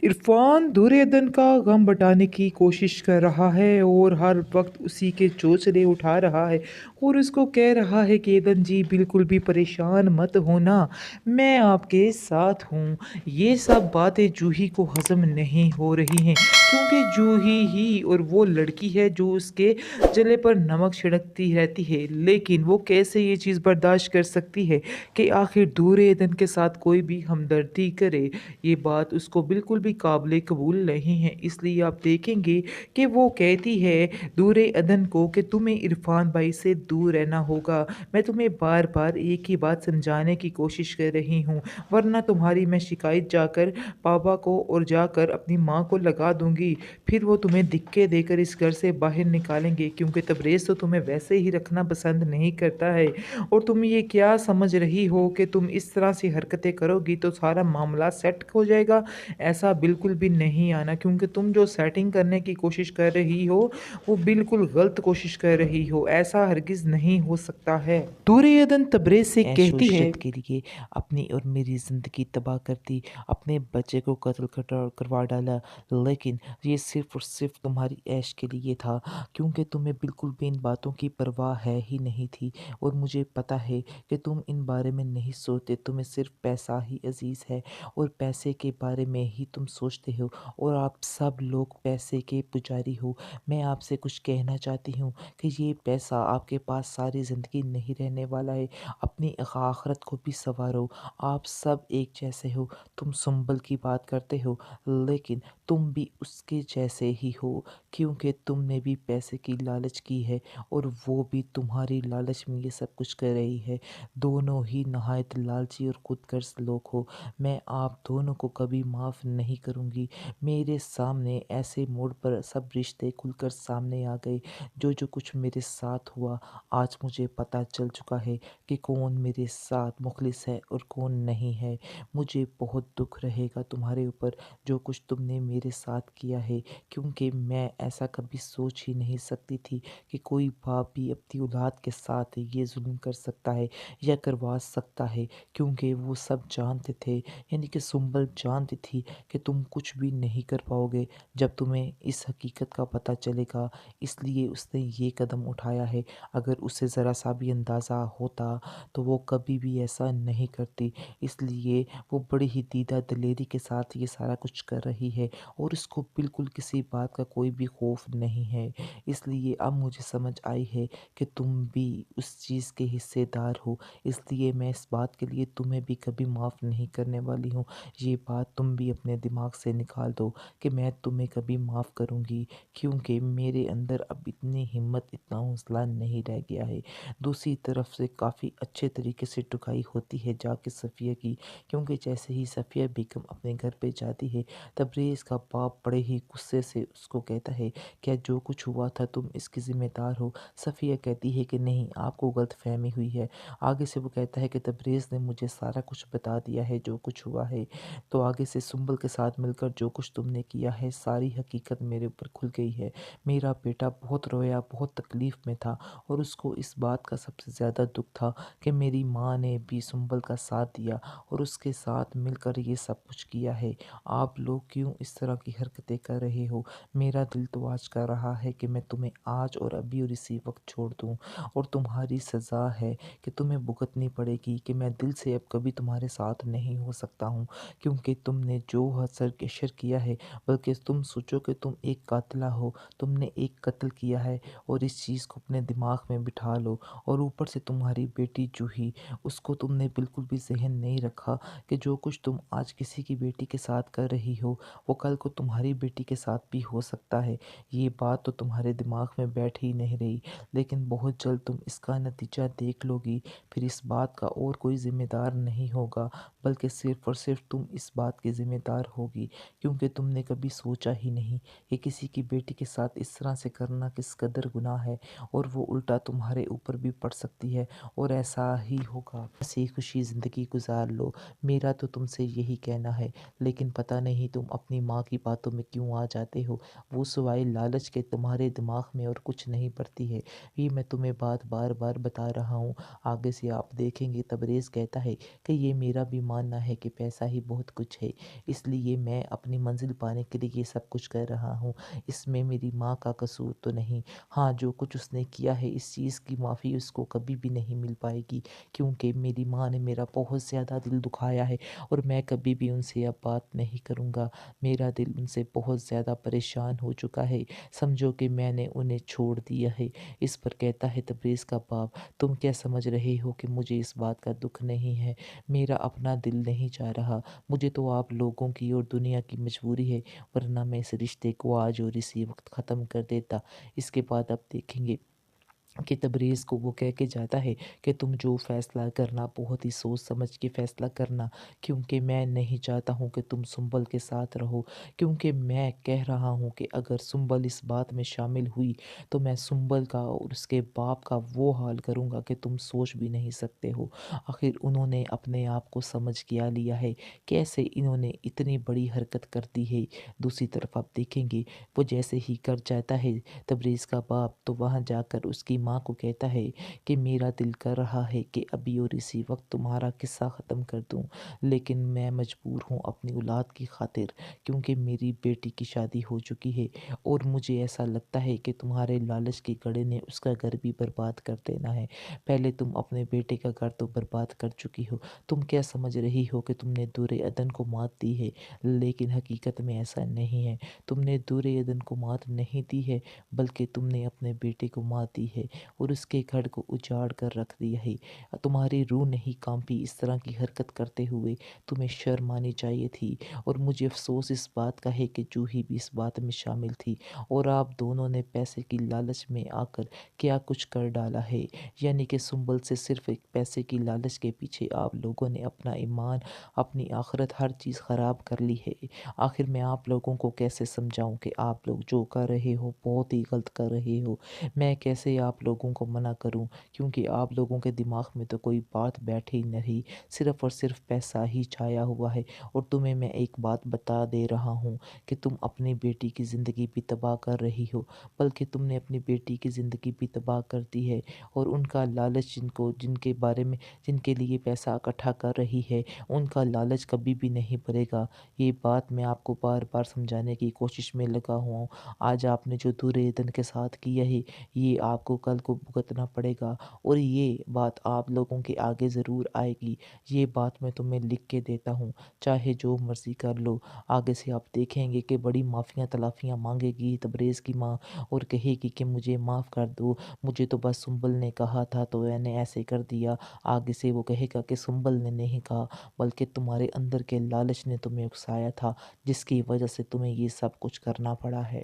इरफान दुर्योधन का गम बटाने की कोशिश कर रहा है और हर वक्त उसी के चोंचले उठा रहा है और उसको कह रहा है कि एदन जी बिल्कुल भी परेशान मत होना, मैं आपके साथ हूँ। ये सब बातें जूही को हजम नहीं हो रही हैं क्योंकि जूही ही और वो लड़की है जो उसके जले पर नमक छिड़कती रहती है। लेकिन वो कैसे ये चीज़ बर्दाश्त कर सकती है कि आखिर दुर्योधन के साथ कोई भी हमदर्दी करे। ये बात उसको बिल्कुल भी काबिल कबूल नहीं है। इसलिए आप देखेंगे कि वो कहती है दूर अदन को कि तुम्हें इरफान भाई से दूर रहना होगा। मैं तुम्हें बार बार एक ही बात समझाने की कोशिश कर रही हूँ, वरना तुम्हारी मैं शिकायत जाकर पापा को और जाकर अपनी माँ को लगा दूंगी। फिर वो तुम्हें धिक्के देकर इस घर से बाहर निकालेंगे क्योंकि तबरेज़ तो तुम्हें वैसे ही रखना पसंद नहीं करता है। और तुम ये क्या समझ रही हो कि तुम इस तरह से हरकतें करोगी तो सारा मामला सेट हो जाएगा? ऐसा बिल्कुल भी नहीं आना, क्योंकि तुम जो सेटिंग करने की कोशिश कर रही हो वो बिल्कुल गलत कोशिश कर रही हो। ऐसा हरगिज़ नहीं हो सकता है। दुर्योधन तबरेज़ से ऐशो कहती है इशरत के लिए अपनी और मेरी ज़िंदगी तबाह कर दी, अपने बच्चे को कत्ल करवा डाला। लेकिन ये सिर्फ़ और सिर्फ़ तुम्हारी ऐश के लिए था, क्योंकि तुम्हें बिल्कुल भी इन बातों की परवाह है ही नहीं थी। और मुझे पता है कि तुम इन बारे में नहीं सोचते, तुम्हें सिर्फ़ पैसा ही अज़ीज़ है और पैसे के बारे में ही तुम सोचते हो, और आप सब लोग पैसे के पुजारी हो। मैं आपसे कुछ कहना चाहती हूँ कि ये पैसा आपके पास सारी ज़िंदगी नहीं रहने वाला है। अपनी आखिरत को भी संवारो। आप सब एक जैसे हो। तुम सुंबल की बात करते हो, लेकिन तुम भी उसके जैसे ही हो, क्योंकि तुमने भी पैसे की लालच की है और वो भी तुम्हारी लालच में ये सब कुछ कर रही है। दोनों ही नहायत लालची और खुदगर्ज लोग हो। मैं आप दोनों को कभी माफ़ नहीं करूँगी। मेरे सामने ऐसे मोड़ पर सब रिश्ते खुलकर सामने आ गए। जो जो कुछ मेरे साथ हुआ, आज मुझे पता चल चुका है कि कौन मेरे साथ मुखलिस है और कौन नहीं है। मुझे बहुत दुख रहेगा तुम्हारे ऊपर, जो कुछ तुमने मेरे साथ किया है, क्योंकि मैं ऐसा कभी सोच ही नहीं सकती थी कि कोई बाप भी अपनी औलाद के साथ ये जुल्म कर सकता है या करवा सकता है, क्योंकि वो सब जानते थे, यानी कि सुंबल जानती थी कि तुम कुछ भी नहीं कर पाओगे जब तुम्हें इस हकीकत का पता चलेगा। इसलिए उसने ये कदम उठाया है। अगर उसे ज़रा सा भी अंदाज़ा होता तो वो कभी भी ऐसा नहीं करती। इसलिए वो बड़ी ही दीदा दिलेरी के साथ ये सारा कुछ कर रही है और उसको बिल्कुल किसी बात का कोई भी खौफ नहीं है। इसलिए अब मुझे समझ आई है कि तुम भी उस चीज़ के हिस्सेदार हो। इसलिए मैं इस बात के लिए तुम्हें भी कभी माफ़ नहीं करने वाली हूँ। ये बात तुम भी अपने दिमाग से निकाल दो कि मैं तुम्हें कभी माफ़ करूँगी, क्योंकि मेरे अंदर अब इतनी हिम्मत, इतना हौसला नहीं रह गया है। दूसरी तरफ से काफ़ी अच्छे तरीके से टुकाई होती है जाके सफ़िया की, क्योंकि जैसे ही सफ़िया बेगम अपने घर पे जाती है, तबरेज़ का बाप बड़े ही गुस्से से उसको कहता है, क्या जो कुछ हुआ था तुम इसकी ज़िम्मेदार हो? सफ़िया कहती है कि नहीं, आपको गलतफ़हमी हुई है। आगे से वो कहता है कि तबरेज़ ने मुझे सारा कुछ बता दिया है जो कुछ हुआ है। तो आगे से सुंबल के साथ मिलकर जो कुछ तुमने किया है, सारी हकीकत मेरे ऊपर खुल गई है। मेरा बेटा बहुत रोया, बहुत तकलीफ़ में था और उसको इस बात का सबसे ज़्यादा दुख था कि मेरी माँ ने भी सुंबल का साथ दिया और उसके साथ मिलकर ये सब कुछ किया है। आप लोग क्यों इस तरह की हरकतें कर रहे हो? मेरा दिल तो आज कर रहा है कि मैं तुम्हें आज और अभी और इसी वक्त छोड़ दूँ, और तुम्हारी सज़ा है कि तुम्हें भुगतनी पड़ेगी कि मैं दिल से अब कभी तुम्हारे साथ नहीं हो सकता हूँ, क्योंकि तुमने जो हसर केशर किया है, बल्कि तुम सोचो कि तुम एक कातिला हो, तुमने एक कत्ल किया है, और इस चीज़ को अपने दिमाग में बिठा लो। और ऊपर से तुम्हारी बेटी जूही, उसको तुमने बिल्कुल भी ज़हन नहीं रखा कि जो कुछ तुम आज किसी की बेटी के साथ कर रही हो, वो कल को तुम्हारी बेटी के साथ भी हो सकता है। ये बात तो तुम्हारे दिमाग में बैठ ही नहीं रही, लेकिन बहुत जल्द तुम इसका नतीजा देख लोगी। फिर इस बात का और कोई ज़िम्मेदार नहीं होगा, बल्कि सिर्फ़ और सिर्फ़ तुम इस बात की ज़िम्मेदार होगी, क्योंकि तुमने कभी सोचा ही नहीं कि किसी की बेटी के साथ इस तरह से करना किस कदर गुनाह है, और वो उल्टा तुम्हारे ऊपर भी पड़ सकती है, और ऐसा ही होगा। हँसी खुशी ज़िंदगी गुजार लो, मेरा तो तुमसे यही कहना है। लेकिन पता नहीं तुम अपनी माँ की बातों में क्यों आ जाते हो। वो सिवाय लालच के तुम्हारे दिमाग में और कुछ नहीं पड़ती है। ये मैं तुम्हें बात बार बार बता रहा हूँ। आगे से आप देखेंगे तबरेज़ कहता है कि ये मेरा भी मानना है कि पैसा ही बहुत कुछ है, इसलिए لیے میں اپنی منزل پانے کے لیے یہ سب کچھ کر رہا ہوں۔ اس میں میری ماں کا قصور تو نہیں۔ ہاں، جو کچھ اس نے کیا ہے اس چیز کی معافی اس کو کبھی بھی نہیں مل پائے گی، کیونکہ میری ماں نے میرا بہت زیادہ دل دکھایا ہے اور میں کبھی بھی ان سے اب بات نہیں کروں گا۔ میرا دل ان سے بہت زیادہ پریشان ہو چکا ہے، سمجھو کہ میں نے انہیں چھوڑ دیا ہے۔ اس پر کہتا ہے تبریز کا باپ، تم کیا سمجھ رہے ہو کہ مجھے اس بات کا دکھ نہیں ہے؟ میرا اپنا دل نہیں چاہ رہا، مجھے تو آپ لوگوں کی اور دنیا کی مجبوری ہے، ورنہ میں اس رشتے کو آج اور اسی وقت ختم کر دیتا۔ اس کے بعد اب دیکھیں گے کہ تبریز کو وہ کہہ کے جاتا ہے کہ تم جو فیصلہ کرنا بہت ہی سوچ سمجھ کے فیصلہ کرنا، کیونکہ میں نہیں چاہتا ہوں کہ تم سنبل کے ساتھ رہو، کیونکہ میں کہہ رہا ہوں کہ اگر سنبل اس بات میں شامل ہوئی تو میں سنبل کا اور اس کے باپ کا وہ حال کروں گا کہ تم سوچ بھی نہیں سکتے ہو۔ آخر انہوں نے اپنے آپ کو سمجھ کیا لیا ہے، کیسے انہوں نے اتنی بڑی حرکت کر دی ہے۔ دوسری طرف آپ دیکھیں گے وہ جیسے ہی کر جاتا ہے تبریز کا باپ، تو وہاں جا کر اس کی ماں کو کہتا ہے کہ میرا دل کر رہا ہے کہ ابھی اور اسی وقت تمہارا قصہ ختم کر دوں، لیکن میں مجبور ہوں اپنی اولاد کی خاطر، کیونکہ میری بیٹی کی شادی ہو چکی ہے اور مجھے ایسا لگتا ہے کہ تمہارے لالچ کے گڑھے نے اس کا گھر بھی برباد کر دینا ہے۔ پہلے تم اپنے بیٹے کا گھر تو برباد کر چکی ہو، تم کیا سمجھ رہی ہو کہ تم نے دور عدن کو مات دی ہے، لیکن حقیقت میں ایسا نہیں ہے۔ تم نے دور عدن کو مات نہیں دی ہے، بلکہ تم نے اپنے بیٹے کو مات دی ہے اور اس کے گھر کو اجاڑ کر رکھ دیا ہے۔ تمہاری روح نہیں کانپی اس طرح کی حرکت کرتے ہوئے، تمہیں شرم آنی چاہیے تھی، اور مجھے افسوس اس بات کا ہے کہ جوہی بھی اس بات میں شامل تھی، اور آپ دونوں نے پیسے کی لالچ میں آ کر کیا کچھ کر ڈالا ہے، یعنی کہ سنبل سے صرف ایک پیسے کی لالچ کے پیچھے آپ لوگوں نے اپنا ایمان، اپنی آخرت، ہر چیز خراب کر لی ہے۔ آخر میں آپ لوگوں کو کیسے سمجھاؤں کہ آپ لوگ جو کر رہے ہو بہت ہی غلط کر رہے ہو؟ میں کیسے آپ لوگوں کو منع کروں، کیونکہ آپ لوگوں کے دماغ میں تو کوئی بات بیٹھی نہیں، صرف اور صرف پیسہ ہی چھایا ہوا ہے۔ اور تمہیں میں ایک بات بتا دے رہا ہوں کہ تم اپنی بیٹی کی زندگی بھی تباہ کر رہی ہو، بلکہ تم نے اپنی بیٹی کی زندگی بھی تباہ کر دی ہے، اور ان کا لالچ جن کے بارے میں جن کے لیے پیسہ اکٹھا کر رہی ہے، ان کا لالچ کبھی بھی نہیں بھرے گا۔ یہ بات میں آپ کو بار بار سمجھانے کی کوشش میں لگا ہوا ہوں۔ آج آپ نے جو دور عدن کے ساتھ کیا ہے، یہ آپ کو کل کو بھگتنا پڑے گا، اور یہ بات آپ لوگوں کے آگے ضرور آئے گی۔ یہ بات میں تمہیں لکھ کے دیتا ہوں، چاہے جو مرضی کر لو۔ آگے سے آپ دیکھیں گے کہ بڑی معافیاں تلافیاں مانگے گی تبریز کی ماں، اور کہے گی کہ مجھے معاف کر دو، مجھے تو بس سنبل نے کہا تھا تو میں نے ایسے کر دیا۔ آگے سے وہ کہے گا کہ سنبل نے نہیں کہا، بلکہ تمہارے اندر کے لالچ نے تمہیں اکسایا تھا، جس کی وجہ سے تمہیں یہ سب کچھ کرنا پڑا ہے۔